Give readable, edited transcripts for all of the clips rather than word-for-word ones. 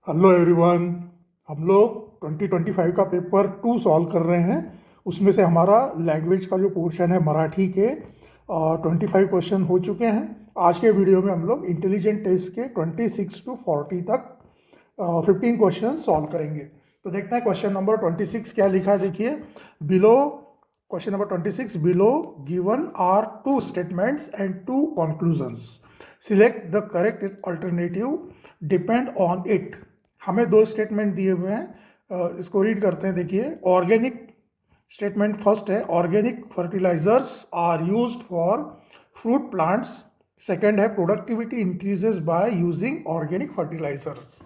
Hello everyone. हम लोग 2025 का पेपर 2 सॉल्व कर रहे हैं। उसमें से हमारा लैंग्वेज का जो पोर्शन है मराठी के 25 क्वेश्चन हो चुके हैं। आज के वीडियो में हम लोग इंटेलिजेंट टेस्ट के 26 टू 40 तक 15 क्वेश्चन सॉल्व करेंगे। तो देखते हैं क्वेश्चन नंबर 26 क्या लिखा है। देखिए, below question number 26, below given are two statements and two conclusions. Select the correct alternative, depend on it. हमें दो स्टेटमेंट दिए हुए हैं, इसको रीड करते हैं। देखिए, ऑर्गेनिक स्टेटमेंट फर्स्ट है, organic fertilisers are used for fruit plants. Second है, productivity increases by using organic fertilisers.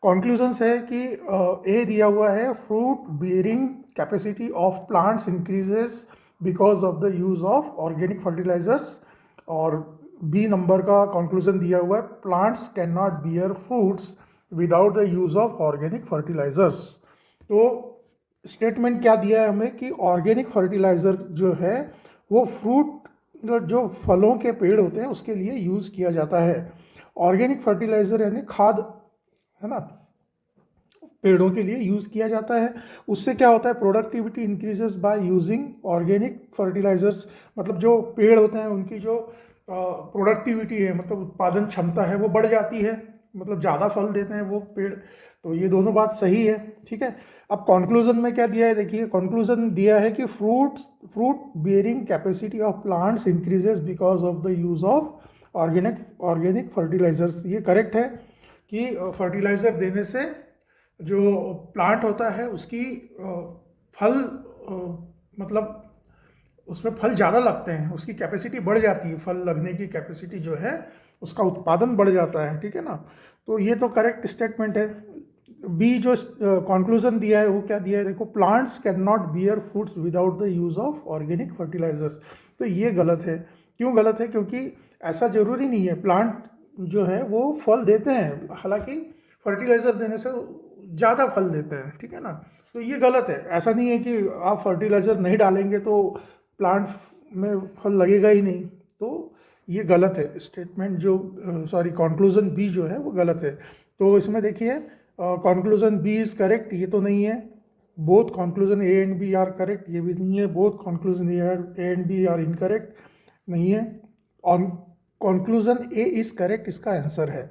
Conclusions है कि ए दिया हुआ है, fruit bearing capacity of plants increases because of the use of organic fertilisers. और B number का conclusion दिया हुआ है, plants can not bear fruits without the use of organic fertilisers. तो स्टेटमेंट क्या दिया है हमें कि ऑर्गेनिक फर्टिलाइजर जो है वो फ्रूट जो फलों के पेड़ होते हैं उसके लिए यूज़ किया जाता है। ऑर्गेनिक फर्टिलाइजर यानी खाद, है ना, पेड़ों के लिए यूज़ किया जाता है। उससे क्या होता है, productivity increases by using organic fertilisers. मतलब जो पेड़ होते हैं उनकी जो प्रोडक्टिविटी है, मतलब उत्पादन क्षमता है, वो बढ़ जाती है, मतलब ज़्यादा फल देते हैं वो पेड़। तो ये दोनों बात सही है, ठीक है। अब कंक्लूजन में क्या दिया है, देखिए कंक्लूजन दिया है कि fruit bearing capacity of plants increases because of the use of organic fertilisers. ये करेक्ट है कि फर्टिलाइजर देने से जो प्लांट होता है उसकी फल मतलब उसमें फल ज़्यादा लगते हैं, उसकी कैपेसिटी बढ़ जाती है, फल लगने की कैपेसिटी जो है उसका उत्पादन बढ़ जाता है, ठीक है ना। तो ये तो करेक्ट स्टेटमेंट है। बी जो कंक्लूजन दिया है वो क्या दिया है, देखो, plants can not bear fruits without the use of organic fertilisers. तो ये गलत है। क्यों गलत है? क्योंकि ऐसा जरूरी नहीं है, प्लांट जो है वो फल देते हैं, हालांकि फर्टिलाइजर देने से ज़्यादा फल देते हैं, ठीक है ना। तो ये गलत है। ऐसा नहीं है कि आप फर्टिलाइजर नहीं डालेंगे तो प्लांट में फल लगेगा ही नहीं। तो ये गलत है स्टेटमेंट, जो सॉरी कंक्लूजन बी जो है वो गलत है। तो इसमें देखिए, कंक्लूजन बी इज़ करेक्ट, ये तो नहीं है। Both conclusion A and B are correct, ये भी नहीं है। Both conclusion A and B are incorrect, नहीं है। On conclusion A is correct, इसका आंसर है,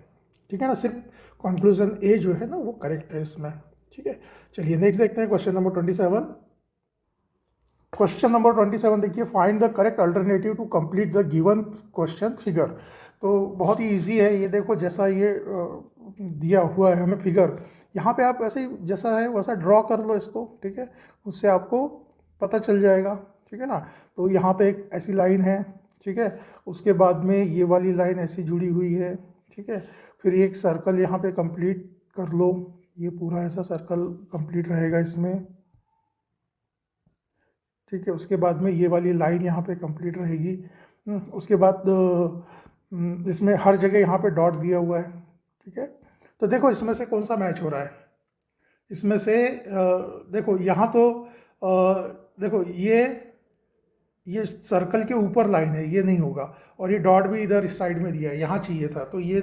ठीक है ना। सिर्फ कंक्लूजन ए जो है ना वो करेक्ट है इसमें, ठीक है। चलिए नेक्स्ट देखते हैं क्वेश्चन नंबर 27। क्वेश्चन नंबर 27 देखिए, find the correct alternative to complete the given question figure. तो बहुत ही इजी है ये। देखो, जैसा ये दिया हुआ है हमें फिगर, यहाँ पे आप ऐसे ही जैसा है वैसा ड्रॉ कर लो इसको, ठीक है। उससे आपको पता चल जाएगा, ठीक है ना। तो यहाँ पे एक ऐसी लाइन है, ठीक है। उसके बाद में ये वाली लाइन ऐसी जुड़ी हुई है, ठीक है। फिर एक सर्कल यहाँ पे कंप्लीट कर लो, ये पूरा ऐसा सर्कल कंप्लीट रहेगा इसमें, ठीक है। उसके बाद में ये वाली लाइन यहाँ पे कंप्लीट रहेगी। उसके बाद इसमें हर जगह यहाँ पे डॉट दिया हुआ है, ठीक है। तो देखो इसमें से कौन सा मैच हो रहा है। इसमें से देखो यहाँ तो देखो ये सर्कल के ऊपर लाइन है, ये नहीं होगा। और ये डॉट भी इधर इस साइड में दिया है, यहाँ चाहिए था, तो ये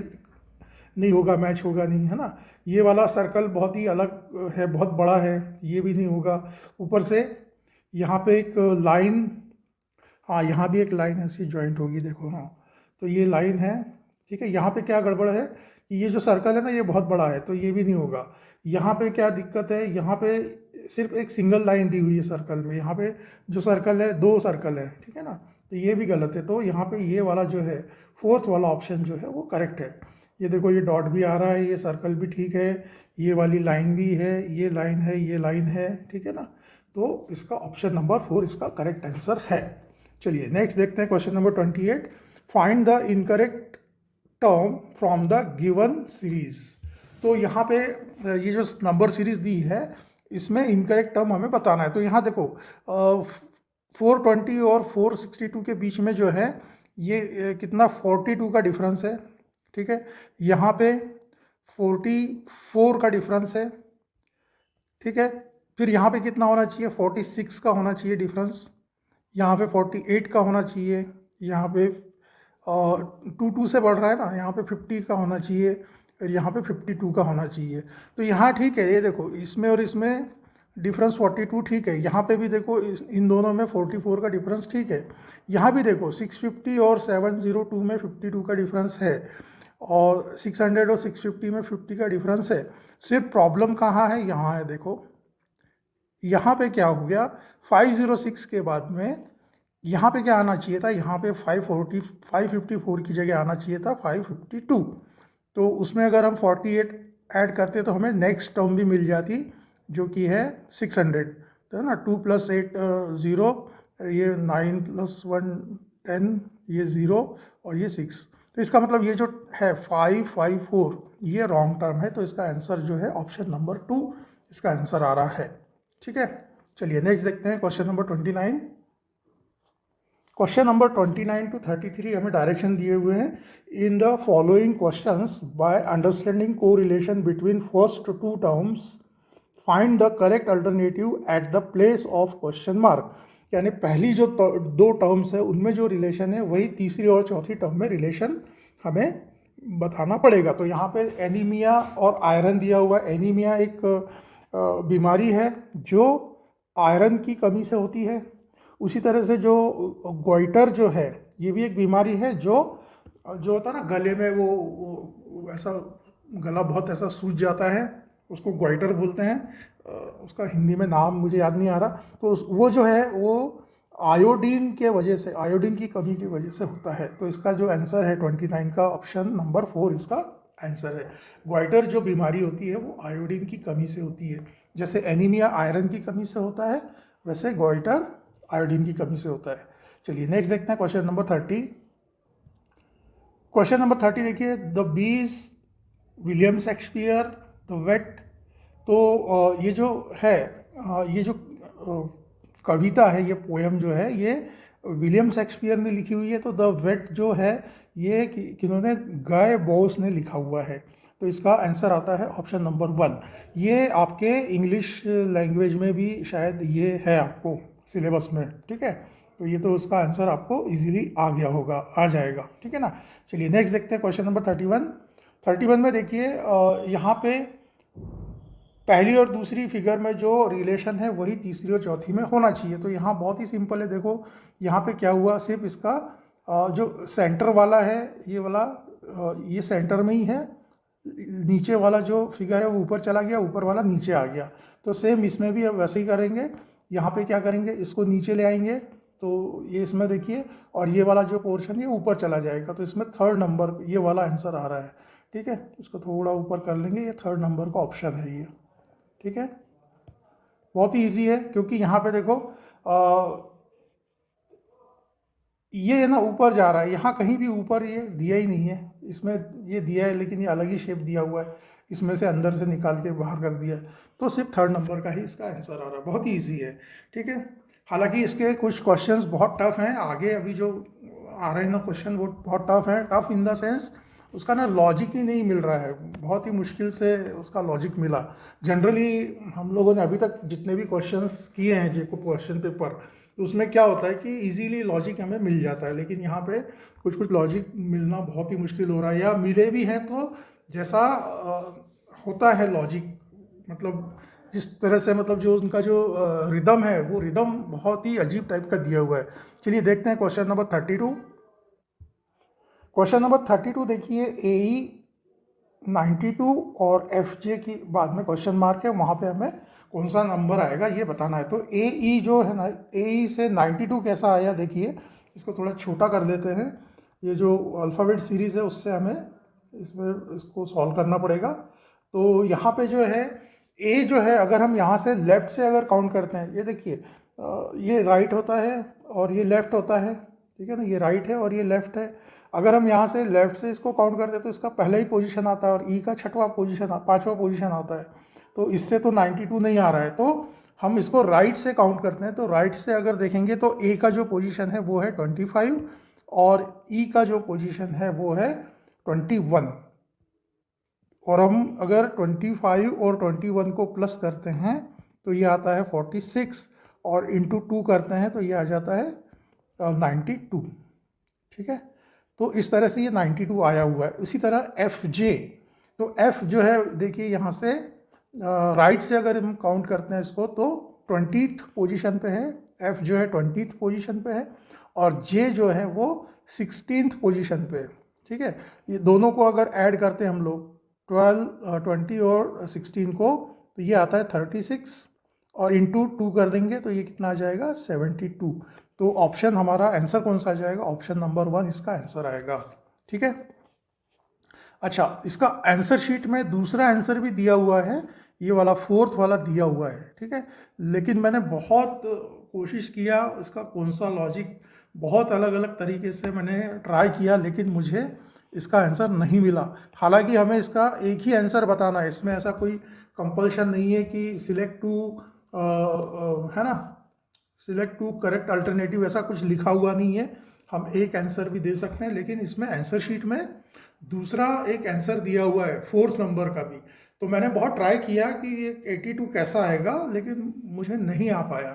नहीं होगा, मैच होगा नहीं, है ना। ये वाला सर्कल बहुत ही अलग है, बहुत बड़ा है, ये भी नहीं होगा। ऊपर से यहाँ पे एक लाइन, हाँ यहाँ भी एक लाइन ऐसी ज्वाइंट होगी, देखो, हाँ। तो ये लाइन है, ठीक है। यहाँ पे क्या गड़बड़ है कि ये जो सर्कल है ना ये बहुत बड़ा है, तो ये भी नहीं होगा। यहाँ पे क्या दिक्कत है, यहाँ पे सिर्फ एक सिंगल लाइन दी हुई है सर्कल में, यहाँ पे जो सर्कल है दो सर्कल है, ठीक है ना। तो ये भी गलत है। तो यहाँ पे ये वाला जो है, फोर्थ वाला ऑप्शन जो है वो करेक्ट है। ये देखो, ये डॉट भी आ रहा है, ये सर्कल भी ठीक है, ये वाली लाइन भी है, ये लाइन है, ये लाइन है, ठीक है ना। तो इसका ऑप्शन नंबर 4 इसका करेक्ट आंसर है। चलिए नेक्स्ट देखते हैं question number 28। Find the incorrect term from the given series. तो यहाँ पे ये जो नंबर सीरीज दी है इसमें इनकरेक्ट टर्म हमें बताना है। तो यहाँ देखो, 420 और 462 के बीच में जो है ये कितना 42 का डिफरेंस है, ठीक है। यहाँ पे 44 का डिफरेंस है, ठीक है। फिर यहाँ पे कितना होना चाहिए, 46 का होना चाहिए डिफरेंस। यहाँ पे 48 का होना चाहिए। यहाँ पे 2 2 से बढ़ रहा है ना, यहाँ पे 50 का होना चाहिए। फिर यहाँ पे 52 का होना चाहिए। तो यहाँ ठीक है, ये देखो इसमें और इसमें डिफरेंस 42 ठीक है, यहाँ पे भी देखो इन दोनों में 44 का डिफरेंस ठीक है, यहाँ भी देखो 650 और 702 में 52 का डिफरेंस है, और 600 और 650 में 50 का डिफरेंस है। सिर्फ प्रॉब्लम कहाँ है, यहाँ है। देखो यहाँ पे क्या हो गया, 506 के बाद में यहाँ पे क्या आना चाहिए था, यहाँ पे 554 की जगह आना चाहिए था 552। तो उसमें अगर हम 48 ऐड करते तो हमें नेक्स्ट टर्म भी मिल जाती, जो कि है 600। तो है ना, 2 + 8 0, ये 9 + 1 10, ये 0 और ये 6। तो इसका मतलब ये जो है 554 ये रॉन्ग टर्म है। तो इसका आंसर जो है ऑप्शन नंबर 2 इसका आंसर आ रहा है। ठीक है, चलिए नेक्स्ट देखते हैं question number 29। Question number 29 to 33 हमें डायरेक्शन दिए हुए हैं। In the following questions by understanding corelation between first two terms find the correct alternative at the place of question mark. यानी पहली जो दो टर्म्स है उनमें जो रिलेशन है वही तीसरी और चौथी टर्म में रिलेशन हमें बताना पड़ेगा। तो यहाँ पे एनीमिया और आयरन दिया हुआ है। एनीमिया एक बीमारी है जो आयरन की कमी से होती है। उसी तरह से जो गोइटर जो है ये भी एक बीमारी है, जो होता है ना गले में वो ऐसा गला बहुत ऐसा सूज जाता है, उसको गोइटर बोलते हैं। उसका हिंदी में नाम मुझे याद नहीं आ रहा। तो वो जो है वो आयोडीन के वजह से, आयोडीन की कमी की वजह से होता है। तो इसका जो आंसर है 29 का ऑप्शन नंबर 4 इसका आंसर है। गोइटर जो बीमारी होती है वो आयोडीन की कमी से होती है। जैसे एनीमिया आयरन की कमी से होता है, वैसे गोइटर आयोडीन की कमी से होता है। चलिए नेक्स्ट देखते हैं क्वेश्चन नंबर 30। क्वेश्चन नंबर 30 देखिए, the bees William Shakespeare the wait. तो ये जो है ये जो कविता है, ये पोएम जो है ये विलियम शेक्सपियर ने लिखी हुई है। तो द वेट जो है ये किन्होंने, गाय बॉस ने लिखा हुआ है। तो इसका आंसर आता है ऑप्शन नंबर 1। ये आपके इंग्लिश लैंग्वेज में भी शायद ये है आपको सिलेबस में। ठीक है, तो ये तो उसका आंसर आपको इजीली आ गया होगा, आ जाएगा। ठीक है ना। चलिए नेक्स्ट देखते हैं क्वेश्चन नंबर 31। 31 में देखिए यहाँ पे पहली और दूसरी फिगर में जो रिलेशन है वही तीसरी और चौथी में होना चाहिए। तो यहाँ बहुत ही सिंपल है। देखो यहाँ पे क्या हुआ, सिर्फ इसका जो सेंटर वाला है ये वाला, ये सेंटर में ही है। नीचे वाला जो फिगर है वो ऊपर चला गया, ऊपर वाला नीचे आ गया। तो सेम इसमें भी अब वैसे ही करेंगे। यहाँ पे क्या करेंगे, इसको नीचे ले आएंगे तो ये इसमें देखिए, और ये वाला जो पोर्शन ये ऊपर चला जाएगा। तो इसमें 3rd नंबर ये वाला आंसर आ रहा है। ठीक है, इसको थोड़ा ऊपर कर लेंगे, ये 3rd नंबर का ऑप्शन है ये। ठीक है, बहुत ही ईजी है, क्योंकि यहाँ पे देखो ये ना ऊपर जा रहा है, यहाँ कहीं भी ऊपर ये दिया ही नहीं है। इसमें ये दिया है लेकिन ये अलग ही शेप दिया हुआ है, इसमें से अंदर से निकाल के बाहर कर दिया है। तो सिर्फ 3rd नंबर का ही इसका आंसर आ रहा है। बहुत ही ईजी है। ठीक है, हालांकि इसके कुछ क्वेश्चंस बहुत टफ हैं। आगे अभी जो आ रहे हैं ना क्वेश्चन वो बहुत टफ है। टफ इन द सेंस उसका ना लॉजिक ही नहीं मिल रहा है, बहुत ही मुश्किल से उसका लॉजिक मिला। जनरली हम लोगों ने अभी तक जितने भी क्वेश्चंस किए हैं जो क्वेश्चन पेपर, तो उसमें क्या होता है कि इजीली लॉजिक हमें मिल जाता है। लेकिन यहाँ पे कुछ लॉजिक मिलना बहुत ही मुश्किल हो रहा है, या मिले भी हैं तो जैसा होता है लॉजिक, मतलब जिस तरह से, मतलब जो उनका जो रिदम है वो रिदम बहुत ही अजीब टाइप का दिया हुआ है। चलिए देखते हैं क्वेश्चन नंबर 32। क्वेश्चन नंबर 32 देखिए, AE 92 और FJ की बाद में क्वेश्चन मार्क है, वहाँ पे हमें कौन सा नंबर आएगा ये बताना है। तो AE जो है ना, AE से 92 कैसा आया देखिए, इसको थोड़ा छोटा कर लेते हैं। ये जो अल्फ़ाबेट सीरीज़ है उससे हमें इसमें इसको सॉल्व करना पड़ेगा। तो यहाँ पे जो है A जो है, अगर हम यहाँ से लेफ़्ट से अगर काउंट करते हैं, ये देखिए ये राइट होता है और ये लेफ़्ट होता है। ठीक है ना, ये राइट है और ये लेफ़्ट है। अगर हम यहाँ से लेफ़्ट से इसको काउंट करते हैं तो इसका पहला ही पोजीशन आता है और ई का 6वां पोजीशन, 5वां पोजीशन आता है। तो इससे तो 92 नहीं आ रहा है। तो हम इसको राइट से काउंट करते हैं। तो राइट से अगर देखेंगे तो ए का जो पोजीशन है वो है 25 और ई का जो पोजीशन है वो है 21। और हम अगर 25 और 21 को प्लस करते हैं तो ये आता है 46, और इंटू 2 करते हैं तो ये आ जाता है 92। ठीक है, तो इस तरह से ये 92 आया हुआ है। इसी तरह FJ, तो एफ जो है देखिए यहाँ से राइट से अगर हम काउंट करते हैं इसको तो 20th पोजीशन पे है, एफ जो है 20th पोजीशन पे है और जे जो है वो 16th पोजीशन पे है। ठीक है, ये दोनों को अगर ऐड करते हैं हम लोग 20 और 16 को, तो ये आता है 36 और इंटू 2 कर देंगे तो ये कितना आ जाएगा 72। तो ऑप्शन हमारा आंसर कौन सा आ जाएगा, ऑप्शन नंबर 1 इसका आंसर आएगा। ठीक है, अच्छा इसका आंसर शीट में दूसरा आंसर भी दिया हुआ है, ये वाला फोर्थ वाला दिया हुआ है। ठीक है, लेकिन मैंने बहुत कोशिश किया इसका कौन सा लॉजिक, बहुत अलग अलग तरीके से मैंने ट्राई किया लेकिन मुझे इसका आंसर नहीं मिला। हालांकि हमें इसका एक ही आंसर बताना है, इसमें ऐसा कोई कंपल्शन नहीं है कि सिलेक्ट टू है ना, सिलेक्ट टू करेक्ट अल्टरनेटिव ऐसा कुछ लिखा हुआ नहीं है, हम एक आंसर भी दे सकते हैं। लेकिन इसमें आंसर शीट में दूसरा एक आंसर दिया हुआ है फोर्थ नंबर का भी, तो मैंने बहुत ट्राई किया कि ये 82 कैसा आएगा लेकिन मुझे नहीं आ पाया।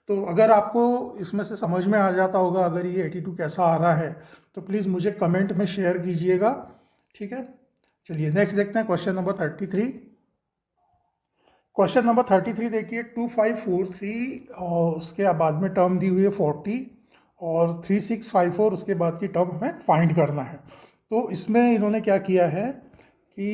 तो अगर आपको इसमें से समझ में आ जाता होगा अगर ये 82 कैसा आ रहा है तो प्लीज़ मुझे कमेंट में शेयर कीजिएगा। ठीक है, चलिए नेक्स्ट देखते हैं क्वेश्चन नंबर 33। क्वेश्चन नंबर 33 देखिए 2543 और उसके बाद में टर्म दी हुई है 40 और 3654 उसके बाद की टर्म हमें फाइंड करना है। तो इसमें इन्होंने क्या किया है कि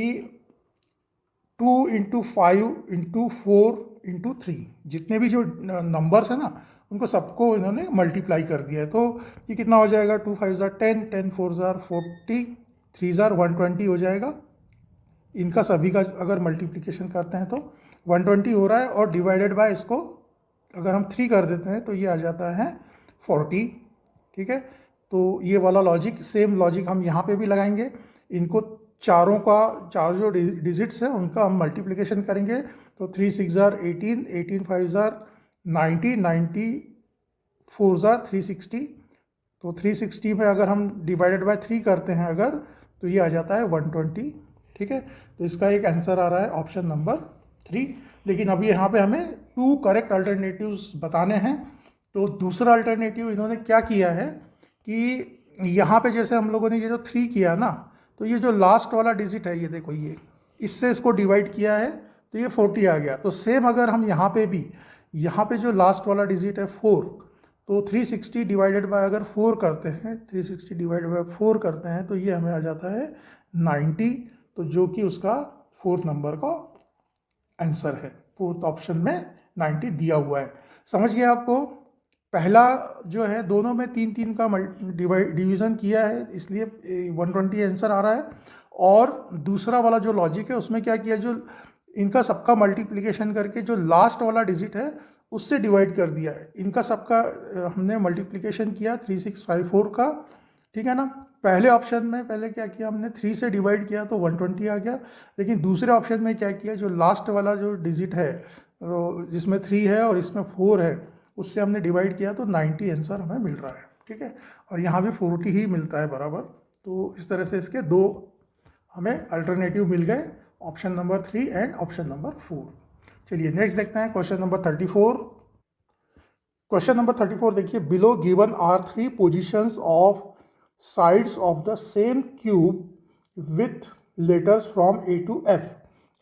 2 इंटू 5 इंटू 4 इंटू 3 जितने भी जो नंबर्स हैं ना उनको सबको इन्होंने मल्टीप्लाई कर दिया है। तो ये कितना हो जाएगा, 2 5 ज़ार 10, 10 4 ज़ार 40, 3 ज़ार 120 हो जाएगा। इनका सभी का अगर मल्टीप्लिकेशन करते हैं तो 120 हो रहा है और डिवाइडेड बाय इसको अगर हम 3 कर देते हैं तो ये आ जाता है 40। ठीक है, तो ये वाला लॉजिक, सेम लॉजिक हम यहाँ पे भी लगाएंगे। इनको चारों का, चार जो डिजिट्स हैं उनका हम मल्टीप्लिकेशन करेंगे तो 3 6 ज़ार 18, 18 5 ज़ार 90, 90 4 ज़ार 360। तो 360 में अगर हम डिवाइडेड बाय 3 करते हैं अगर तो ये आ जाता है 120। ठीक है, तो इसका एक आंसर आ रहा है ऑप्शन नंबर 3। लेकिन अभी यहाँ पे हमें 2 करेक्ट अल्टरनेटिव्स बताने हैं। तो दूसरा अल्टरनेटिव इन्होंने क्या किया है कि यहाँ पे जैसे हम लोगों ने ये जो 3 किया ना, तो ये जो लास्ट वाला डिजिट है ये देखो, ये इससे इसको डिवाइड किया है तो ये 40 आ गया। तो सेम अगर हम यहाँ पे भी, यहाँ पे जो लास्ट वाला डिजिट है 4, तो 360 डिवाइडेड बाय अगर 4 करते हैं, 360 डिवाइडेड बाय 4 करते हैं तो ये हमें आ जाता है 90। तो जो कि उसका फोर्थ नंबर का आंसर है, फोर्थ ऑप्शन में 90 दिया हुआ है। समझ गया आपको, पहला जो है दोनों में 3 3 का डिवीज़न किया है इसलिए 120 आंसर आ रहा है। और दूसरा वाला जो लॉजिक है उसमें क्या किया, जो इनका सबका मल्टीप्लिकेशन करके जो लास्ट वाला डिजिट है उससे डिवाइड कर दिया है। इनका सबका हमने मल्टीप्लिकेशन किया 3654 का। ठीक है ना, पहले ऑप्शन में पहले क्या किया हमने, 3 से डिवाइड किया तो 120 आ गया। लेकिन दूसरे ऑप्शन में क्या किया, जो लास्ट वाला जो डिजिट है जिसमें 3 है और इसमें 4 है उससे हमने डिवाइड किया तो 90 आंसर हमें मिल रहा है। ठीक है, और यहाँ भी 40 ही मिलता है बराबर। तो इस तरह से इसके 2 हमें अल्टरनेटिव मिल गए, option number 3 and option number 4। चलिए नेक्स्ट देखते हैं क्वेश्चन नंबर 34। क्वेश्चन नंबर 34 देखिए, below given are 3 positions of sides of the same cube with letters from A to F.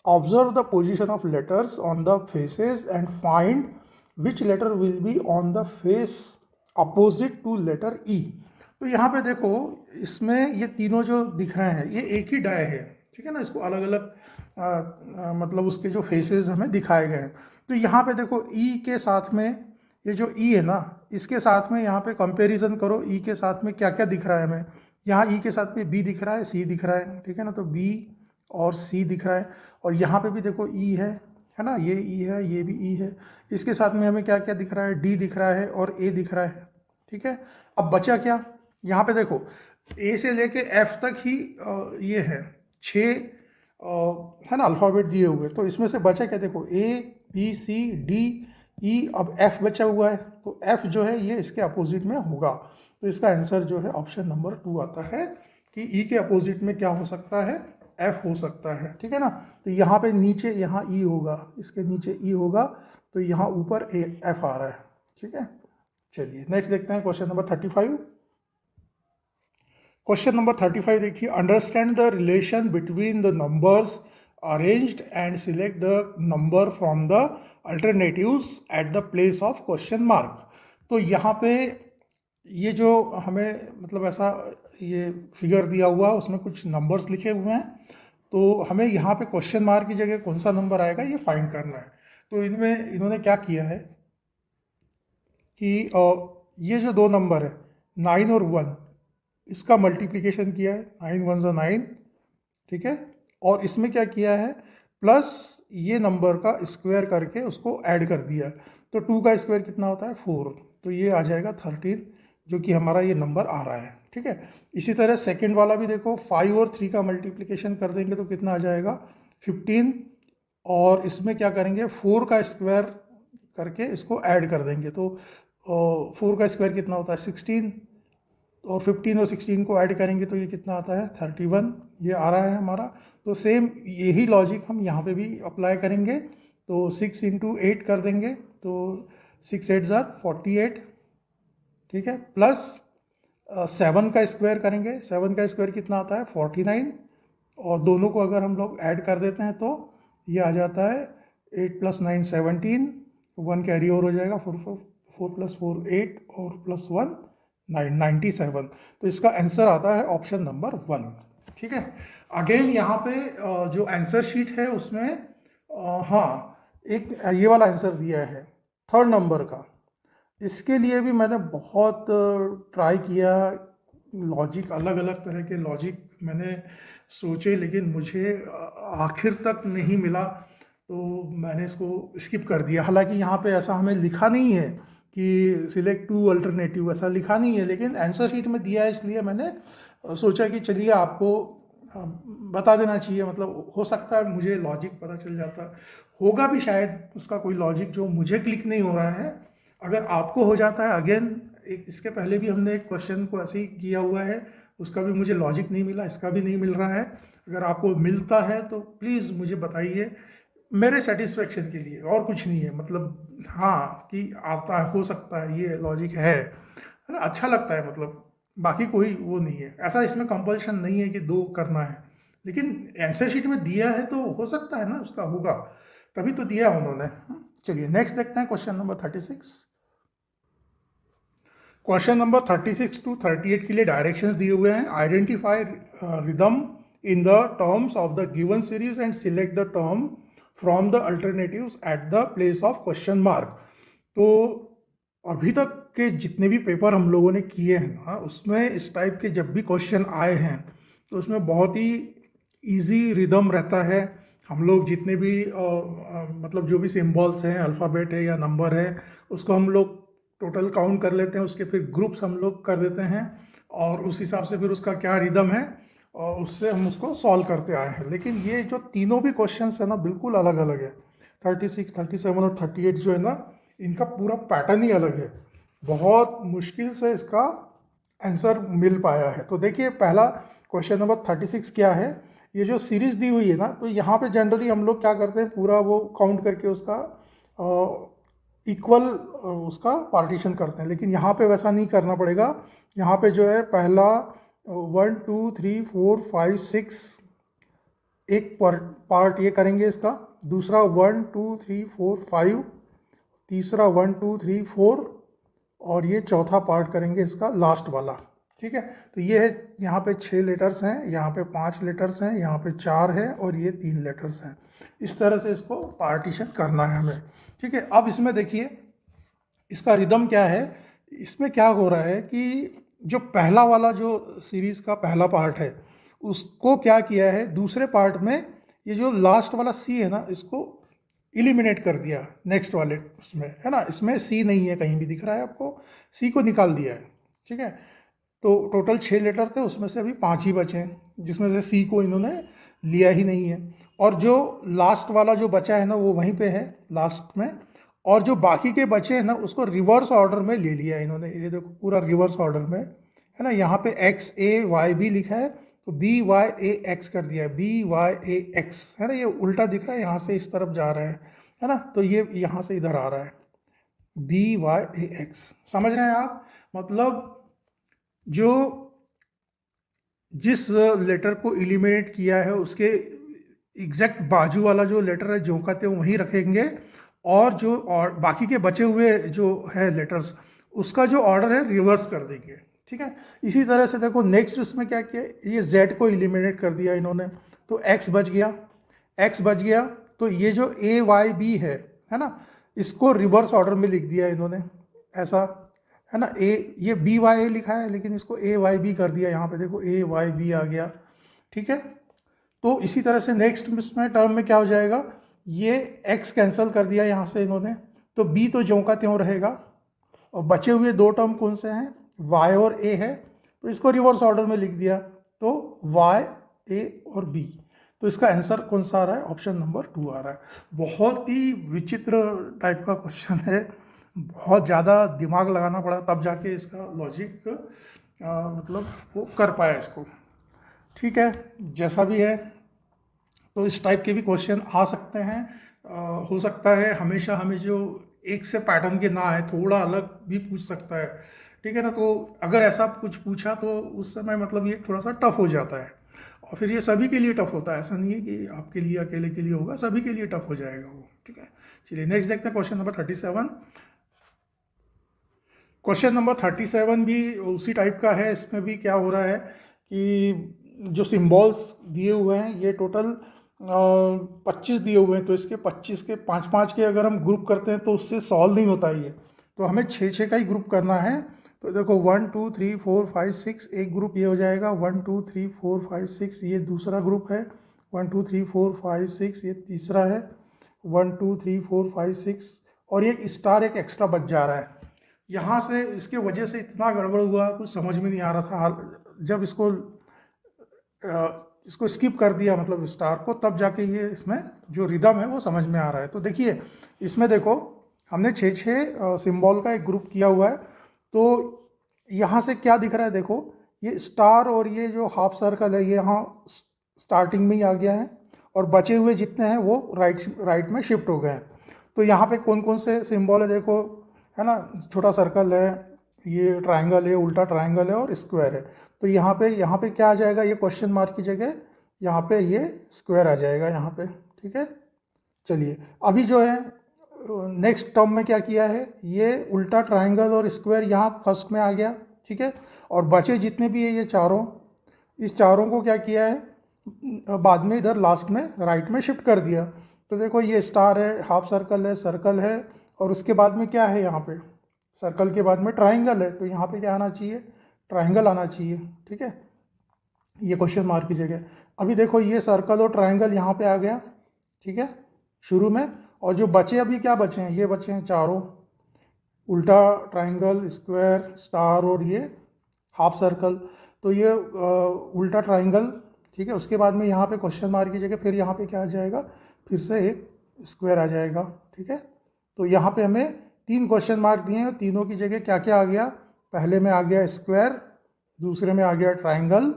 Observe the position of letters on the faces and find which letter will be on the face opposite to letter E. तो यहाँ पे देखो, इसमें ये तीनों जो दिख रहे हैं ये एक ही डाय है। ठीक है ना, इसको अलग अलग मतलब उसके जो फेसेस हमें दिखाए गए हैं। तो यहाँ पे देखो E के साथ में, ये जो E है ना इसके साथ में यहाँ पे कंपैरिजन करो, E के साथ में क्या क्या दिख रहा है हमें। यहाँ E के साथ में B दिख रहा है, C दिख रहा है। ठीक है ना, तो B और C दिख रहा है। और यहाँ पे भी देखो E है ना, ये E है, ये भी E है। इसके साथ में हमें क्या क्या दिख रहा है, D दिख रहा है और A दिख रहा है। ठीक है, अब बचा क्या, यहाँ पे देखो A से लेके F तक ही ये है 6 है ना अल्फ़ाबेट दिए हुए। तो इसमें से बचा क्या, देखो A B C D E, अब F बचा हुआ है। तो F जो है ये इसके अपोजिट में होगा। तो इसका आंसर जो है ऑप्शन नंबर 2 आता है कि E के अपोजिट में क्या हो सकता है, F हो सकता है। ठीक है ना, तो यहाँ पे नीचे यहाँ E होगा, इसके नीचे E होगा, तो यहाँ ऊपर F आ रहा है। ठीक है, चलिए नेक्स्ट देखते हैं क्वेश्चन नंबर 35। क्वेश्चन नंबर 35 देखिए, understand the relation between the numbers arranged and select the number from the alternatives at the place of question mark. तो यहाँ पे ये जो हमें मतलब ऐसा ये फिगर दिया हुआ है, उसमें कुछ नंबर्स लिखे हुए हैं, तो हमें यहाँ पे क्वेश्चन मार्क की जगह कौन सा नंबर आएगा ये फाइंड करना है। तो इनमें इन्होंने क्या किया है कि ये जो दो नंबर है 9 और 1, इसका मल्टीप्लिकेशन किया है, 9 1 ज़ा 9, ठीक है। और इसमें क्या किया है, प्लस ये नंबर का स्क्वायर करके उसको ऐड कर दिया। तो 2 का स्क्वायर कितना होता है 4, तो ये आ जाएगा 13, जो कि हमारा ये नंबर आ रहा है, ठीक है। इसी तरह सेकंड वाला भी देखो, 5 और 3 का मल्टीप्लिकेशन कर देंगे तो कितना आ जाएगा 15, और इसमें क्या करेंगे 4 का स्क्वायर करके इसको ऐड कर देंगे, तो 4 का स्क्वायर कितना होता है 16, और 15 और 16 को ऐड करेंगे तो ये कितना आता है 31, ये आ रहा है हमारा। तो सेम यही लॉजिक हम यहाँ पे भी अप्लाई करेंगे। तो 6 इंटू 8 कर देंगे तो 6 8 ज़ार 48, ठीक है, प्लस 7 का स्क्वायर करेंगे, 7 का स्क्वायर कितना आता है 49, और दोनों को अगर हम लोग ऐड कर देते हैं तो ये आ जाता है 8 + 9 17, 1 कैरी ओवर हो जाएगा, 4 + 4 8 और +1 9 97। तो इसका आंसर आता है ऑप्शन नंबर 1, ठीक है। अगेन यहाँ पे जो आंसर शीट है उसमें हाँ एक ये वाला आंसर दिया है थर्ड नंबर का। इसके लिए भी मैंने बहुत ट्राई किया, लॉजिक अलग अलग तरह के लॉजिक मैंने सोचे, लेकिन मुझे आखिर तक नहीं मिला, तो मैंने इसको स्किप कर दिया। हालांकि यहाँ पे ऐसा हमें लिखा नहीं है कि सिलेक्ट 2 अल्टरनेटिव, ऐसा लिखा नहीं है, लेकिन आंसर शीट में दिया है, इसलिए मैंने सोचा कि चलिए आपको बता देना चाहिए। मतलब हो सकता है मुझे लॉजिक पता चल जाता, होगा भी शायद उसका कोई लॉजिक जो मुझे क्लिक नहीं हो रहा है, अगर आपको हो जाता है। अगेन एक इसके पहले भी हमने एक क्वेश्चन को ऐसे ही किया हुआ है, उसका भी मुझे लॉजिक नहीं मिला, इसका भी नहीं मिल रहा है। अगर आपको मिलता है तो प्लीज़ मुझे बताइए, मेरे सेटिस्फेक्शन के लिए, और कुछ नहीं है। मतलब हाँ कि आता है, हो सकता है ये लॉजिक है ना, अच्छा लगता है, मतलब बाकी कोई वो नहीं है ऐसा, इसमें कंपल्शन नहीं है कि 2 करना है, लेकिन आंसर शीट में दिया है तो हो सकता है ना उसका होगा, तभी तो दिया उन्होंने। चलिए नेक्स्ट देखते हैं question number 36। Question number 36 to 38 के लिए डायरेक्शंस दिए हुए हैं। Identify rhythm in the terms of the given series and select the term from the alternatives at the place of question mark. तो अभी तक के जितने भी पेपर हम लोगों ने किए हैं ना, उसमें इस टाइप के जब भी क्वेश्चन आए हैं तो उसमें बहुत ही इजी रिदम रहता है। हम लोग जितने भी मतलब जो भी सिंबल्स हैं, अल्फ़ाबेट है या नंबर है, उसको हम लोग टोटल काउंट कर लेते हैं, उसके फिर ग्रुप्स हम लोग कर देते हैं, और उस हिसाब से फिर उसका क्या रिदम है और उससे हम उसको सॉल्व करते आए हैं। लेकिन ये जो तीनों भी क्वेश्चन है ना, बिल्कुल अलग अलग है। 36, 37 और 38 जो है ना, इनका पूरा पैटर्न ही अलग है। बहुत मुश्किल से इसका आंसर मिल पाया है। तो देखिए पहला क्वेश्चन नंबर 36 क्या है, ये जो सीरीज दी हुई है ना, तो यहाँ पे जनरली हम लोग क्या करते हैं, पूरा वो काउंट करके उसका इक्वल उसका पार्टीशन करते हैं, लेकिन यहाँ पे वैसा नहीं करना पड़ेगा। यहाँ पे जो है पहला 1 2 3 4 5 6 एक पार्ट ये करेंगे इसका, दूसरा 1 2 3 4 5, तीसरा 1 2 3 4, और ये चौथा पार्ट करेंगे इसका लास्ट वाला, ठीक है। तो ये है, यहाँ पे 6 लेटर्स हैं, यहाँ पे 5 लेटर्स हैं, यहाँ पे 4 है, और ये 3 लेटर्स हैं। इस तरह से इसको पार्टीशन करना है हमें, ठीक है। अब इसमें देखिए इसका रिदम क्या है। इसमें क्या हो रहा है कि जो पहला वाला जो सीरीज़ का पहला पार्ट है, उसको क्या किया है दूसरे पार्ट में, ये जो लास्ट वाला सी है ना, इसको इलिमिनेट कर दिया नेक्स्ट वाले उसमें, है ना। इसमें सी नहीं है, कहीं भी दिख रहा है आपको, सी को निकाल दिया है, ठीक है। तो टोटल 6 लेटर थे, उसमें से अभी 5 ही बचे हैं, जिसमें से सी को इन्होंने लिया ही नहीं है। और जो लास्ट वाला जो बचा है ना, वो वहीं पे है लास्ट में, और जो बाकी के बचे हैं ना, उसको रिवर्स ऑर्डर में ले लिया है इन्होंने। ये देखो पूरा रिवर्स ऑर्डर में है ना, यहाँ पे एक्स ए वाई भी लिखा है, तो बी वाई ए एक्स कर दिया है, बी वाई ए एक्स, है ना। ये उल्टा दिख रहा है, यहाँ से इस तरफ जा रहा है ना, तो ये यहाँ से इधर आ रहा है, बी वाई ए एक्स। समझ रहे हैं आप, मतलब जो जिस लेटर को एलिमिनेट किया है उसके एग्जैक्ट बाजू वाला जो लेटर है जो कहते हैं वहीं रखेंगे, और बाकी के बचे हुए जो है लेटर्स उसका जो ऑर्डर है रिवर्स कर देंगे। ठीक है, इसी तरह से देखो नेक्स्ट इसमें क्या किया, ये Z को एलिमिनेट कर दिया इन्होंने, तो X बच गया, X बच गया, तो ये जो AYB है ना, इसको रिवर्स ऑर्डर में लिख दिया इन्होंने, ऐसा है ना। ये BY लिखा है लेकिन इसको AYB कर दिया, यहाँ पे देखो AYB आ गया। ठीक है, तो इसी तरह से नेक्स्ट इसमें टर्म में क्या हो जाएगा, ये X कैंसिल कर दिया यहाँ से इन्होंने, तो B तो ज्यों का त्यों रहेगा, और बचे हुए दो टर्म कौन से हैं, Y और A है, तो इसको रिवर्स ऑर्डर में लिख दिया, तो Y A और B, तो इसका आंसर कौन सा आ रहा है, ऑप्शन नंबर 2 आ रहा है। बहुत ही विचित्र टाइप का क्वेश्चन है, बहुत ज़्यादा दिमाग लगाना पड़ा तब जाके इसका लॉजिक मतलब वो कर पाया इसको। ठीक है, जैसा भी है, तो इस टाइप के भी क्वेश्चन आ सकते हैं। हो सकता है हमेशा हमें जो एक से पैटर्न के ना आए, थोड़ा अलग भी पूछ सकता है। ठीक है ना, तो अगर ऐसा कुछ पूछा तो उस समय मतलब ये थोड़ा सा टफ हो जाता है, और फिर ये सभी के लिए टफ होता है, ऐसा नहीं है कि आपके लिए अकेले के लिए होगा, सभी के लिए टफ हो जाएगा वो। ठीक है, चलिए नेक्स्ट देखते हैं क्वेश्चन नंबर 37। क्वेश्चन नंबर 37 भी उसी टाइप का है। इसमें भी क्या हो रहा है कि जो सिम्बॉल्स दिए हुए हैं ये टोटल 25 दिए हुए हैं, तो इसके 25 के 5-5 के अगर हम ग्रुप करते हैं तो उससे सॉल्व नहीं होता ये, तो हमें 6-6 का ही ग्रुप करना है। तो देखो 1 2 3 4 5 6 एक ग्रुप ये हो जाएगा, 1 2 3 4 5 6 ये दूसरा ग्रुप है, 1 2 3 4 5 6 ये तीसरा है, 1 2 3 4 5 6, और एक स्टार एक एक्स्ट्रा बच जा रहा है यहाँ से। इसके वजह से इतना गड़बड़ हुआ, कुछ समझ में नहीं आ रहा था, जब इसको स्किप कर दिया मतलब स्टार को, तब जाके ये इसमें जो रिदम है वो समझ में आ रहा है। तो देखिए इसमें देखो हमने 6-6 सिंबल का एक ग्रुप किया हुआ है, तो यहाँ से क्या दिख रहा है, देखो ये स्टार और ये जो हाफ सर्कल है ये यहाँ स्टार्टिंग में ही आ गया है, और बचे हुए जितने हैं वो राइट में शिफ्ट हो गए हैं। तो यहाँ पे कौन कौन से सिंबल है देखो, है ना, छोटा सर्कल है, ये ट्रायंगल है, उल्टा ट्रायंगल है और स्क्वायर है। तो यहाँ पे क्या आ जाएगा, ये क्वेश्चन मार्क की जगह यहाँ पे ये स्क्वायर आ जाएगा यहाँ पे। ठीक है, चलिए अभी जो है नेक्स्ट टर्म में क्या किया है, ये उल्टा ट्रायंगल और स्क्वायर यहाँ फर्स्ट में आ गया। ठीक है, और बचे जितने भी है ये चारों, इस चारों को क्या किया है बाद में इधर लास्ट में राइट में शिफ्ट कर दिया। तो देखो ये स्टार है, हाफ सर्कल है, और उसके बाद में क्या है, यहाँ पे सर्कल के बाद में ट्रायंगल है, तो यहाँ पे क्या आना चाहिए, ट्रायंगल आना चाहिए। ठीक है, ये क्वेश्चन मार्क की जगह। अभी देखो ये सर्कल और ट्रायंगल यहाँ पे आ गया। ठीक है, शुरू में, और जो बचे अभी क्या बचे हैं, ये बचे हैं चारों, उल्टा ट्रायंगल, स्क्वायर, स्टार और ये हाफ सर्कल। तो ये उल्टा ट्रायंगल। ठीक है, उसके बाद में यहाँ पे क्वेश्चन मार्क की जगह फिर यहाँ पे क्या आ जाएगा, फिर से एक स्क्वायर आ जाएगा। ठीक है, तो यहाँ पे हमें 3 क्वेश्चन मार्क दिए हैं, तीनों की जगह क्या क्या आ गया, पहले में आ गया स्क्वायर, दूसरे में आ गया ट्रायंगल,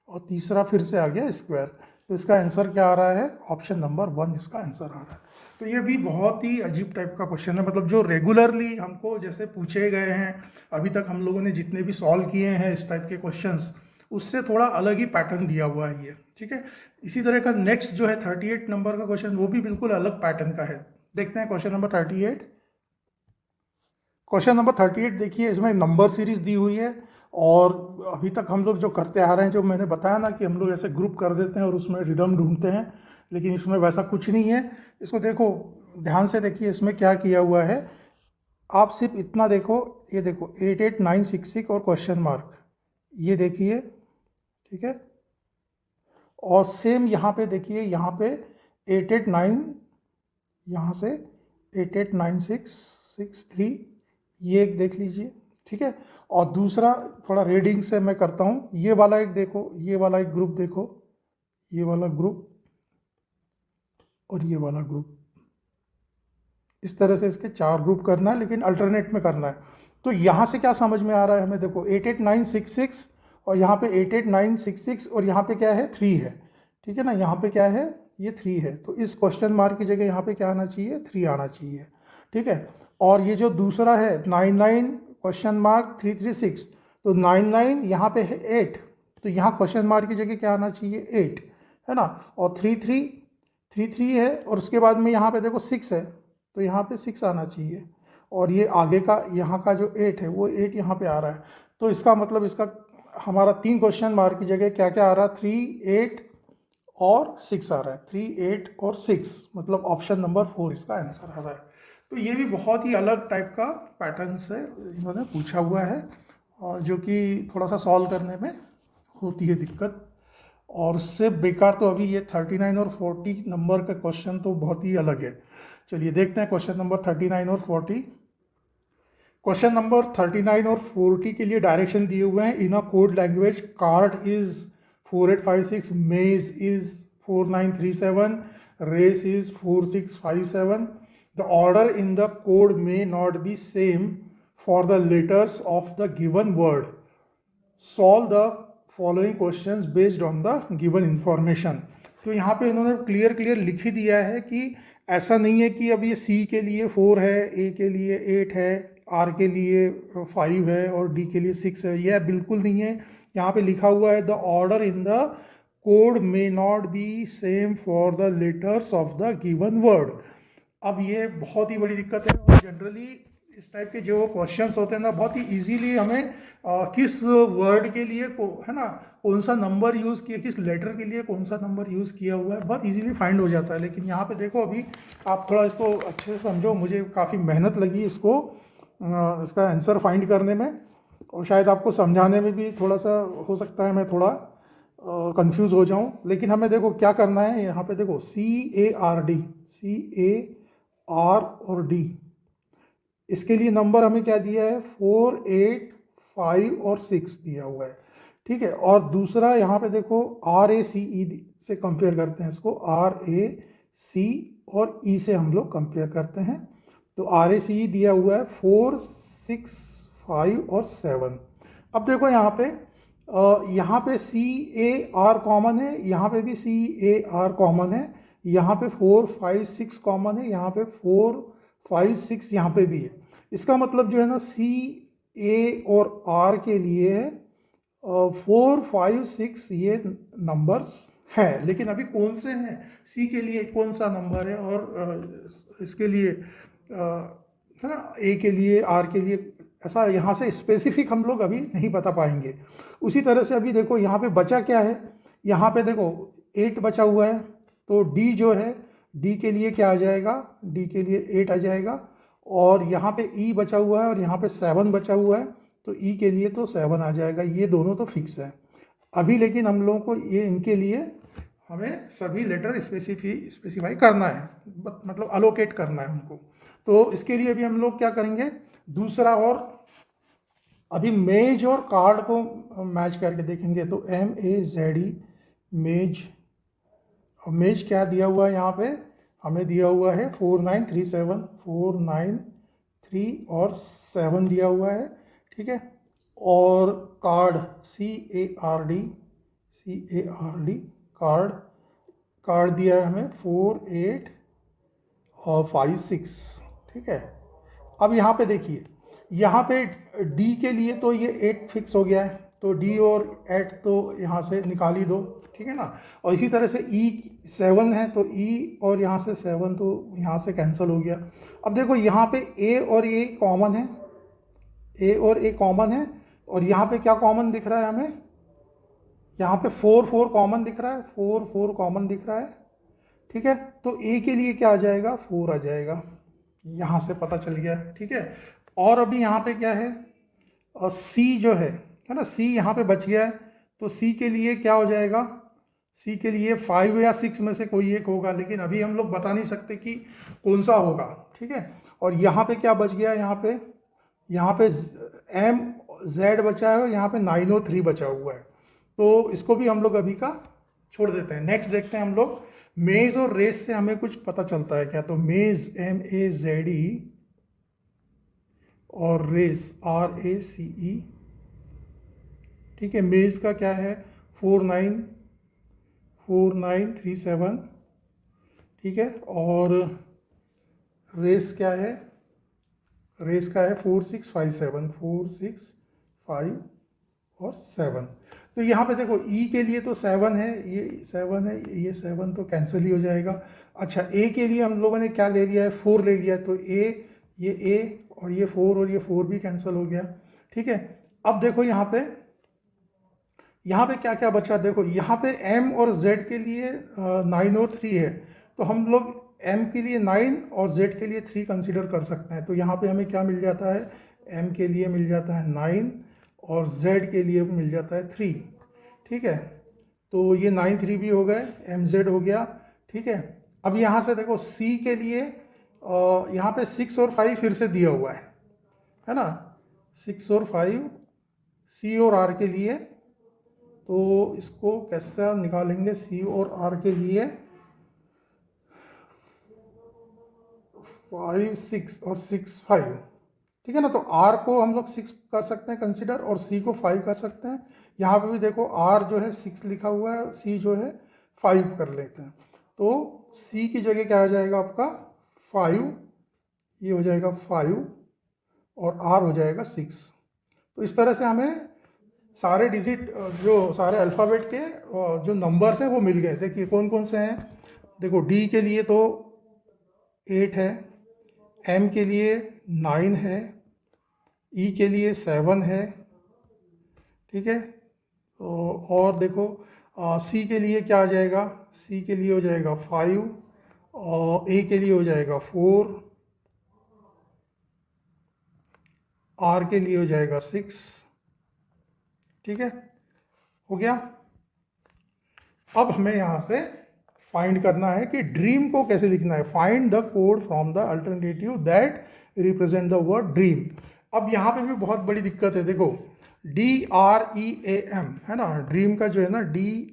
और तीसरा फिर से आ गया स्क्वायर। तो इसका आंसर क्या आ रहा है, ऑप्शन नंबर 1 इसका आंसर आ रहा है। तो ये भी बहुत ही अजीब टाइप का क्वेश्चन है, मतलब जो रेगुलरली हमको जैसे पूछे गए हैं, अभी तक हम लोगों ने जितने भी सॉल्व किए हैं इस टाइप के क्वेश्चंस, उससे थोड़ा अलग ही पैटर्न दिया हुआ है ये। ठीक है, इसी तरह का नेक्स्ट जो है 38 नंबर का क्वेश्चन, वो भी बिल्कुल अलग पैटर्न का है। देखते हैं क्वेश्चन नंबर 38। क्वेश्चन नंबर 38 देखिए, इसमें नंबर सीरीज दी हुई है, और अभी तक हम लोग जो करते आ रहे हैं, जो मैंने बताया ना कि हम लोग ऐसे ग्रुप कर देते हैं और उसमें रिदम ढूंढते हैं, लेकिन इसमें वैसा कुछ नहीं है। इसको देखो ध्यान से, देखिए इसमें क्या किया हुआ है, आप सिर्फ इतना देखो, ये देखो 88966 और क्वेश्चन मार्क, ये देखिए। ठीक है, और सेम यहाँ पे देखिए, यहाँ पे 889, यहाँ से 889663, ये एक देख लीजिए। ठीक है, और दूसरा थोड़ा रीडिंग से मैं करता हूँ, ये वाला एक देखो, ये वाला एक ग्रुप देखो, ये वाला ग्रुप और ये वाला ग्रुप, इस तरह से इसके 4 ग्रुप करना है, लेकिन अल्टरनेट में करना है। तो यहाँ से क्या समझ में आ रहा है हमें, देखो 88966 और यहाँ पे 88966 और यहाँ पे क्या है 3 है। ठीक है ना, यहाँ पे क्या है, ये 3 है, तो इस क्वेश्चन मार्क की जगह यहाँ पे क्या आना चाहिए, 3 आना चाहिए। ठीक है, और ये जो दूसरा है 99 क्वेश्चन मार्क 336, तो 99 यहाँ पे है 8, तो यहाँ क्वेश्चन मार्क की जगह क्या आना चाहिए, 8, है ना। और 3 है, और उसके बाद में यहाँ पे देखो 6 है, तो यहाँ पे 6 आना चाहिए। और ये आगे का यहाँ का जो 8 है वो 8 यहाँ पे आ रहा है। तो इसका मतलब इसका हमारा 3 क्वेश्चन मार्क की जगह क्या क्या आ रहा है, 3, 8 और 6 आ रहा है। 3, 8 और 6, मतलब ऑप्शन नंबर 4 इसका आंसर आ रहा है। तो ये भी बहुत ही अलग टाइप का पैटर्न से इन्होंने पूछा हुआ है, और जो कि थोड़ा सा सॉल्व करने में होती है दिक्कत। और उससे बेकार तो अभी ये 39 और 40 नंबर का क्वेश्चन तो बहुत ही अलग है। चलिए देखते हैं क्वेश्चन नंबर 39 और 40। क्वेश्चन नंबर 39 और 40 के लिए डायरेक्शन दिए हुए हैं। In a code language card is 4856, maze is 4937, race is 4657. The order in the code may not be same for the letters of the given word. Solve the following questions based on the given information. तो यहाँ पे इन्होंने clear लिख ही दिया है कि ऐसा नहीं है कि अब ये C के लिए 4 है, A के लिए 8 है, R के लिए 5 है और D के लिए 6 है। यह बिल्कुल नहीं है। यहाँ पे लिखा हुआ है the order in the code may not be same for the letters of the given word. अब ये बहुत ही बड़ी दिक्कत है, और जनरली इस टाइप के जो क्वेश्चंस होते हैं ना, बहुत ही इजीली हमें किस वर्ड के लिए है ना कौन सा नंबर यूज़ किया, किस लेटर के लिए कौन सा नंबर यूज़ किया हुआ है, बहुत इजीली फाइंड हो जाता है। लेकिन यहाँ पे देखो, अभी आप थोड़ा इसको अच्छे से समझो। मुझे काफ़ी मेहनत लगी इसको इसका आंसर फाइंड करने में, और शायद आपको समझाने में भी थोड़ा सा हो सकता है मैं थोड़ा कंफ्यूज हो जाऊं। लेकिन हमें देखो क्या करना है। यहाँ पे देखो CARD, CAR और D, इसके लिए नंबर हमें क्या दिया है, 4, 8, 5 और 6 दिया हुआ है, ठीक है। और दूसरा यहाँ पे देखो RACE से कंपेयर करते हैं इसको, RAC और E से हम लोग कंपेयर करते हैं। तो RACE दिया हुआ है 4, 6, 5 और 7। अब देखो यहाँ पे CAR कॉमन है, यहाँ पे भी CAR कॉमन है, यहाँ पे 4, 5, 6 कॉमन है, यहाँ पे 4, 5, 6 यहाँ पे भी है। इसका मतलब जो है ना, CA और R के लिए 4, 5, 6 ये नंबर्स हैं। लेकिन अभी कौन से हैं, C के लिए कौन सा नंबर है, और इसके लिए है ना A के लिए, R के लिए, ऐसा यहाँ से स्पेसिफिक हम लोग अभी नहीं बता पाएंगे। उसी तरह से अभी देखो यहाँ पे बचा क्या है, यहाँ पे देखो 8 बचा हुआ है, तो D जो है, D के लिए क्या आ जाएगा, D के लिए 8 आ जाएगा। और यहाँ पे E बचा हुआ है, और यहाँ पे 7 बचा हुआ है, तो E के लिए तो 7 आ जाएगा। ये दोनों तो फिक्स है अभी। लेकिन हम लोगों को ये इनके लिए हमें सभी लेटर स्पेसिफाई करना है, मतलब अलोकेट करना है उनको। तो इसके लिए अभी हम लोग क्या करेंगे, दूसरा और अभी मेज और कार्ड को मैच करके देखेंगे। तो MAZE मेज, और मेज क्या दिया हुआ है यहाँ पे, हमें दिया हुआ है 4937, 493 और 7 दिया हुआ है, ठीक है। और कार्ड CARD कार्ड, कार्ड दिया है हमें 4, 8 और 5, 6, ठीक है। अब यहाँ पे देखिए, यहाँ पे D के लिए तो ये 8 फिक्स हो गया है, तो D और 8 तो यहाँ से निकाल ही दो, ठीक है ना। और इसी तरह से E 7 है, तो E और यहाँ से 7 तो यहाँ से कैंसिल हो गया। अब देखो यहाँ पे A और A कॉमन है, A और A कॉमन है, और यहाँ पे क्या कॉमन दिख रहा है हमें, यहाँ पे 4, 4 कॉमन दिख रहा है, 4, 4 कॉमन दिख रहा है, ठीक है। तो A के लिए क्या आ जाएगा, 4 आ जाएगा, यहाँ से पता चल गया, ठीक है। और अभी यहाँ पे क्या है, और C जो है ना, C यहाँ पे बच गया है, तो C के लिए क्या हो जाएगा, C के लिए 5 या 6 में से कोई एक होगा, लेकिन अभी हम लोग बता नहीं सकते कि कौन सा होगा, ठीक है। और यहाँ पे क्या बच गया, यहाँ पे MZ बचा है, और यहाँ पे 903 बचा हुआ है। तो इसको भी हम लोग अभी का छोड़ देते हैं। नेक्स्ट देखते हैं हम लोग, मेज और रेस से हमें कुछ पता चलता है क्या। तो मेज MAZE और रेस RACE, ठीक है। मेज का क्या है, 4937, ठीक है। और रेस क्या है, रेस का है 4657, 465 और 7। तो यहाँ पे देखो ई के लिए तो 7 है, ये 7 है, ये 7 तो कैंसिल ही हो जाएगा। अच्छा, ए के लिए हम लोगों ने क्या ले लिया है, 4 ले लिया, तो ये ए और ये 4 और ये 4 भी कैंसिल हो गया। ठीक है, अब देखो यहाँ पे क्या क्या बचा, देखो यहाँ पे m और z के लिए 9 और 3 है, तो हम लोग m के लिए 9 और z के लिए 3 कंसीडर कर सकते हैं। तो यहाँ पे हमें क्या मिल जाता है, m के लिए मिल जाता है 9 और z के लिए मिल जाता है 3। ठीक है, तो ये 9 3 भी हो गए, mz हो गया। ठीक है, अब यहाँ से देखो c के लिए यहाँ पे 6 और 5 फिर से दिया हुआ है ना, 6 और 5 c और r के लिए। तो इसको कैसा निकालेंगे, सी और आर के लिए 5 6 और 6 5। ठीक है ना, तो आर को हम लोग 6 कर सकते हैं कंसिडर और सी को 5 कर सकते हैं। यहाँ पे भी देखो आर जो है 6 लिखा हुआ है, सी जो है 5 कर लेते हैं। तो सी की जगह क्या आ जाएगा आपका 5, ये हो जाएगा 5 और आर हो जाएगा 6। तो इस तरह से हमें सारे डिजिट जो सारे अल्फ़ाबेट के जो नंबर्स हैं वो मिल गए। देखिए कौन कौन से हैं, देखो डी के लिए तो 8 है, एम के लिए 9 है, ई के लिए 7 है। ठीक है, तो और देखो सी के लिए क्या आ जाएगा, सी के लिए हो जाएगा 5 और ए के लिए हो जाएगा 4, आर के लिए हो जाएगा 6। ठीक है, हो गया। अब हमें यहाँ से फाइंड करना है कि ड्रीम को कैसे लिखना है। Find the code from the alternative that represent the word dream. अब यहाँ पे भी बहुत बड़ी दिक्कत है, देखो DREAM है ना, ड्रीम का जो है ना DREAM,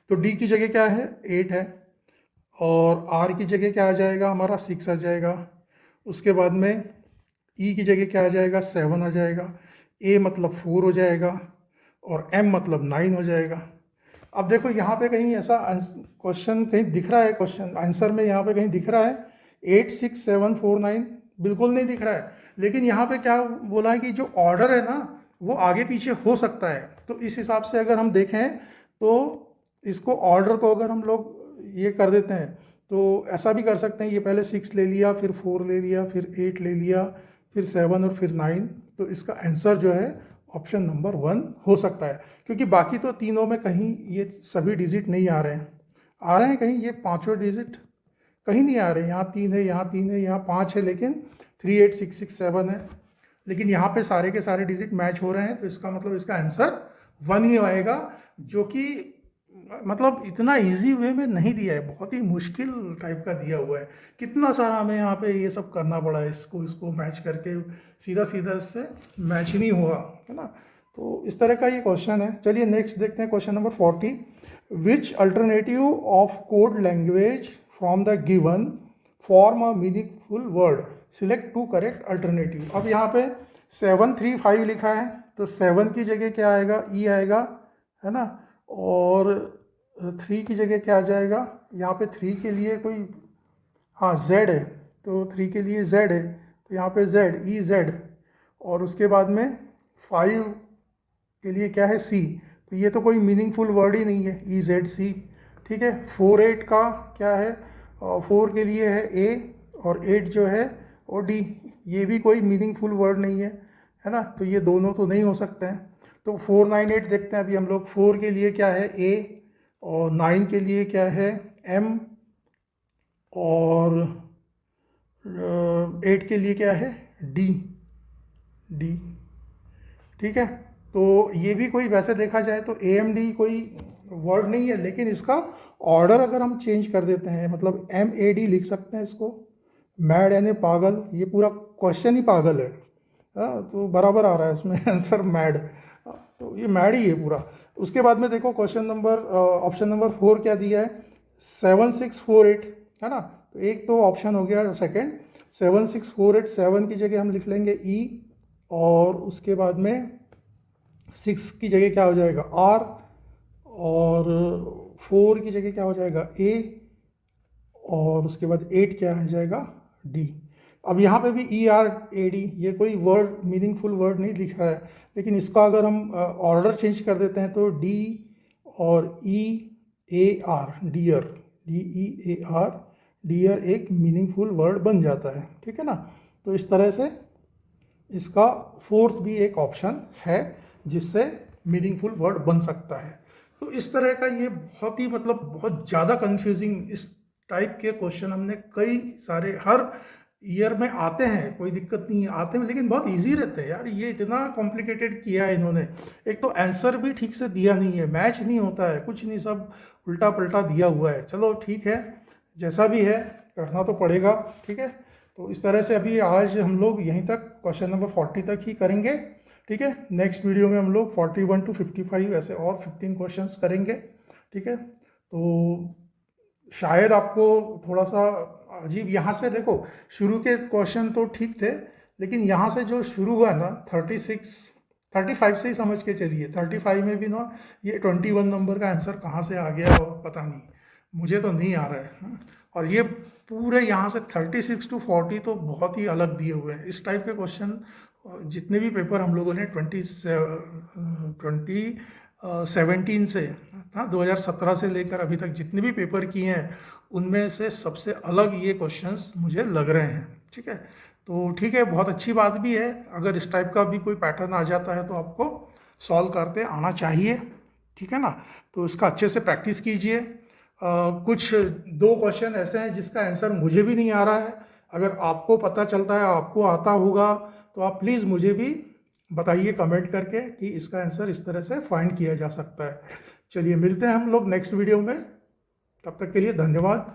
तो डी की जगह क्या है 8 है और आर की जगह क्या आ जाएगा हमारा 6 आ जाएगा। उसके बाद में ई की जगह क्या आ जाएगा 7 आ जाएगा, ए मतलब 4 हो जाएगा और एम मतलब 9 हो जाएगा। अब देखो यहाँ पे कहीं ऐसा क्वेश्चन कहीं दिख रहा है, क्वेश्चन आंसर में यहाँ पे कहीं दिख रहा है 8 6 7 4 9, बिल्कुल नहीं दिख रहा है। लेकिन यहाँ पे क्या बोला है कि जो ऑर्डर है ना वो आगे पीछे हो सकता है। तो इस हिसाब से अगर हम देखें तो इसको ऑर्डर को अगर हम लोग ये कर देते हैं तो ऐसा भी कर सकते हैं, ये पहले 6 ले लिया, फिर 4 ले लिया, फिर 8 ले लिया, फिर 7 और फिर 9। तो इसका आंसर जो है ऑप्शन नंबर 1 हो सकता है, क्योंकि बाकी तो तीनों में कहीं ये सभी डिजिट नहीं आ रहे हैं। आ रहे हैं कहीं ये पांचों डिजिट कहीं नहीं आ रहे, यहाँ 3 है, यहाँ 3 है, यहाँ 5 है, लेकिन 3 8 6 6 7 है। लेकिन यहाँ पे सारे के सारे डिजिट मैच हो रहे हैं, तो इसका मतलब इसका आंसर 1 ही आएगा, जो कि मतलब इतना इजी वे में नहीं दिया है, बहुत ही मुश्किल टाइप का दिया हुआ है। कितना सारा हमें यहाँ पे ये सब करना पड़ा है, इसको मैच करके सीधा सीधा इससे मैच ही नहीं हुआ, है ना। तो इस तरह का ये क्वेश्चन है। चलिए नेक्स्ट देखते हैं question number 40। Which alternative of code language from the given form a meaningful word, select 2 correct alternative. अब यहाँ पे 7 3 5 लिखा है, तो 7 की जगह क्या आएगा, ई आएगा, है ना, और 3 की जगह क्या आ जाएगा, यहाँ पे 3 के लिए कोई हाँ Z है, तो 3 के लिए Z है, तो यहाँ पे Z EZ, और उसके बाद में 5 के लिए क्या है C, तो ये तो कोई मीनिंगफुल वर्ड ही नहीं है EZC। ठीक है, 4 8 का क्या है, 4 के लिए है A और 8 जो है और D, ये भी कोई मीनिंगफुल वर्ड नहीं है ना, तो ये दोनों तो नहीं हो सकते हैं। तो 4 9 8 देखते हैं अभी हम लोग। 4 के लिए क्या है A और 9 के लिए क्या है M और 8 के लिए क्या है D। ठीक है, तो ये भी कोई वैसे देखा जाए तो AMD कोई वर्ड नहीं है, लेकिन इसका ऑर्डर अगर हम चेंज कर देते हैं, मतलब MAD लिख सकते हैं इसको, मैड यानी पागल, ये पूरा क्वेश्चन ही पागल है। तो बराबर आ रहा है उसमें आंसर मैड, तो ये मैड ही है पूरा। उसके बाद में देखो क्वेश्चन नंबर ऑप्शन नंबर 4 क्या दिया है, 7 6 4 8, है ना, तो एक तो ऑप्शन हो गया सेकंड। 7 6 4 8, 7 की जगह हम लिख लेंगे E और उसके बाद में 6 की जगह क्या हो जाएगा R और 4 की जगह क्या हो जाएगा A और उसके बाद 8 क्या हो जाएगा D। अब यहाँ पे भी ERAD, ये कोई वर्ड मीनिंगफुल वर्ड नहीं लिख रहा है, लेकिन इसका अगर हम ऑर्डर चेंज कर देते हैं तो D और EAR, डियर, DEAR, डियर एक मीनिंगफुल वर्ड बन जाता है, ठीक है ना। तो इस तरह से इसका फोर्थ भी एक ऑप्शन है जिससे मीनिंगफुल वर्ड बन सकता है। तो इस तरह का ये बहुत ही मतलब बहुत ज़्यादा कंफ्यूजिंग इस टाइप के क्वेश्चन हमने कई सारे हर ईयर में आते हैं, कोई दिक्कत नहीं है, आते हैं, लेकिन बहुत इजी रहते हैं यार। ये इतना कॉम्प्लिकेटेड किया है इन्होंने, एक तो आंसर भी ठीक से दिया नहीं है, मैच नहीं होता है, कुछ नहीं, सब उल्टा पलटा दिया हुआ है। चलो ठीक है, जैसा भी है करना तो पड़ेगा, ठीक है। तो इस तरह से अभी आज हम लोग यहीं तक क्वेश्चन नंबर 40 तक ही करेंगे, ठीक है। नेक्स्ट वीडियो में हम लोग 41 to 55 ऐसे और 15 क्वेश्चंस करेंगे, ठीक है। तो शायद आपको थोड़ा सा अजीब, यहाँ से देखो शुरू के क्वेश्चन तो ठीक थे, लेकिन यहाँ से जो शुरू हुआ ना 35 से ही समझ के चलिए, 35 में भी ना ये 21 नंबर का आंसर कहाँ से आ गया और पता नहीं, मुझे तो नहीं आ रहा है, हाँ? और ये पूरे यहाँ से 36 to 40 तो बहुत ही अलग दिए हुए हैं। इस टाइप के क्वेश्चन जितने भी पेपर हम लोगों ने 2017 से, हाँ 2017 से लेकर अभी तक जितने भी पेपर किए हैं उनमें से सबसे अलग ये क्वेश्चंस मुझे लग रहे हैं, ठीक है। तो ठीक है, बहुत अच्छी बात भी है, अगर इस टाइप का भी कोई पैटर्न आ जाता है तो आपको सॉल्व करते आना चाहिए, ठीक है ना। तो इसका अच्छे से प्रैक्टिस कीजिए। कुछ 2 क्वेश्चन ऐसे हैं जिसका आंसर मुझे भी नहीं आ रहा है, अगर आपको पता चलता है, आपको आता होगा, तो आप प्लीज़ मुझे भी बताइए कमेंट करके कि इसका आंसर इस तरह से फाइंड किया जा सकता है। चलिए मिलते हैं हम लोग नेक्स्ट वीडियो में, तब तक के लिए धन्यवाद।